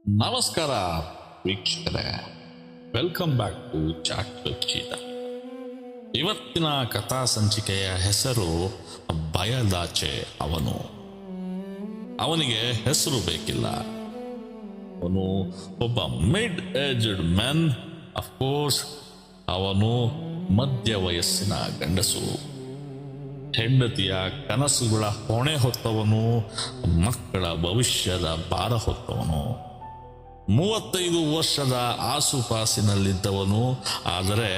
ನಮಸ್ಕಾರ ವೀಕ್ಷಕರೇ, welcome back to chat with Cheetah. ಇವತ್ತಿನ ಕಥಾ ಸಂಚಿಕೆಯ ಹೆಸರು ಭಯದಾಚೆ ಅವನು. ಅವನಿಗೆ ಹೆಸರು ಬೇಕಿಲ್ಲ. ಅವನು ಒಬ್ಬ ಮಿಡ್ ಏಜ್ಡ್ ಮೆನ್. ಅಫ್ಕೋರ್ಸ್ ಅವನು ಮಧ್ಯ ವಯಸ್ಸಿನ ಗಂಡಸು. ಹೆಂಡತಿಯ ಕನಸುಗಳ ಹೊಣೆ ಹೊತ್ತವನು, ಮಕ್ಕಳ ಭವಿಷ್ಯದ ಭಾರ ಹೊತ್ತವನು. 35 ವರ್ಷದ ಆಸುಪಾಸಿನಲ್ಲಿದ್ದವನು. ಆದರೆ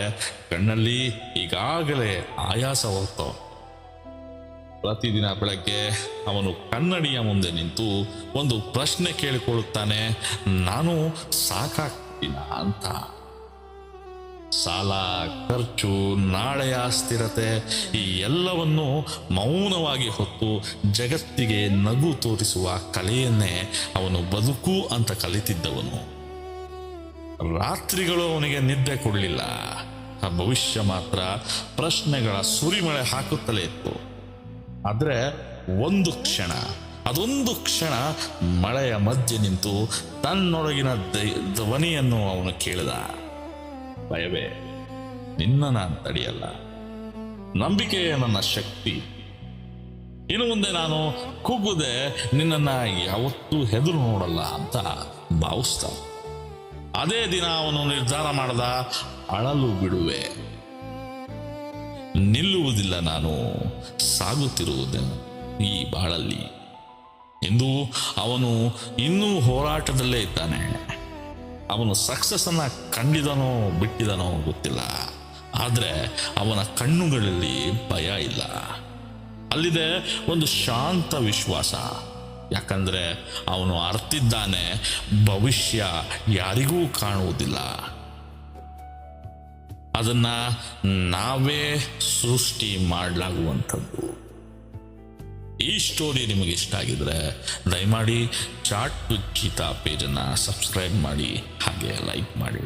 ಕಣ್ಣಲ್ಲಿ ಈಗಾಗಲೇ ಆಯಾಸ ಹೊತ್ತು. ಪ್ರತಿದಿನ ಬೆಳಗ್ಗೆ ಅವನು ಕನ್ನಡಿಯ ಮುಂದೆ ನಿಂತು ಒಂದು ಪ್ರಶ್ನೆ ಕೇಳಿಕೊಳ್ಳುತ್ತಾನೆ, ನಾನು ಸಾಕಾಗ್ತೀನ ಅಂತ. ಸಾಲ, ಖರ್ಚು, ನಾಳೆಯ ಸ್ಥಿರತೆ, ಈ ಎಲ್ಲವನ್ನು ಮೌನವಾಗಿ ಹೊತ್ತು ಜಗತ್ತಿಗೆ ನಗು ತೋರಿಸುವ ಕಲೆಯನ್ನೇ ಅವನು ಬದುಕು ಅಂತ ಕಲಿತಿದ್ದವನು. ರಾತ್ರಿಗಳು ಅವನಿಗೆ ನಿದ್ದೆ ಕೊಡಲಿಲ್ಲ. ಆ ಭವಿಷ್ಯ ಮಾತ್ರ ಪ್ರಶ್ನೆಗಳ ಸುರಿಮಳೆ ಹಾಕುತ್ತಲೇ ಇತ್ತು. ಆದರೆ ಅದೊಂದು ಕ್ಷಣ ಮಳೆಯ ಮಧ್ಯೆ ನಿಂತು ತನ್ನೊಳಗಿನ ಧ್ವನಿಯನ್ನು ಅವನು ಕೇಳಿದ. ಭಯವೇ, ನಿನ್ನ ನಾನು ತಡೆಯಲ್ಲ. ನಂಬಿಕೆಯೇ ನನ್ನ ಶಕ್ತಿ. ಇನ್ನು ಮುಂದೆ ನಾನು ಕುಗ್ಗುದೆ ನಿನ್ನನ್ನ ಯಾವತ್ತೂ ಹೆದರು ನೋಡಲ್ಲ ಅಂತ ಭಾವಿಸ್ತ. ಅದೇ ದಿನ ಅವನು ನಿರ್ಧಾರ ಮಾಡದ, ಅಳಲು ಬಿಡುವೆ, ನಿಲ್ಲುವುದಿಲ್ಲ, ನಾನು ಸಾಗುತ್ತಿರುವುದನ್ನು ಈ ಬಾಳಲ್ಲಿ ಎಂದು. ಅವನು ಇನ್ನೂ ಹೋರಾಟದಲ್ಲೇ ಇದ್ದಾನೆ. ಅವನು ಸಕ್ಸಸ್ ಅನ್ನ ಕಂಡಿದನೋ ಬಿಟ್ಟಿದನೋ ಗೊತ್ತಿಲ್ಲ. ಆದರೆ ಅವನ ಕಣ್ಣುಗಳಲ್ಲಿ ಭಯ ಇಲ್ಲ. ಅಲ್ಲಿದೆ ಒಂದು ಶಾಂತ ವಿಶ್ವಾಸ. ಯಾಕಂದ್ರೆ ಅವನು ಅರ್ತಿದ್ದಾನೆ, ಭವಿಷ್ಯ ಯಾರಿಗೂ ಕಾಣುವುದಿಲ್ಲ, ಅದನ್ನ ನಾವೇ ಸೃಷ್ಟಿ ಮಾಡಲಾಗುವಂಥದ್ದು. ಈ ಸ್ಟೋರಿ ನಿಮಗೆ ಇಷ್ಟ ಆಗಿದ್ರೆ ದಯಮಾಡಿ ಚಾಟ್ ವಿತ್ ಚೀತಾ ಪೇಜನ್ನು ಸಬ್ಸ್ಕ್ರೈಬ್ ಮಾಡಿ, ಹಾಗೆ ಲೈಕ್ ಮಾಡಿ.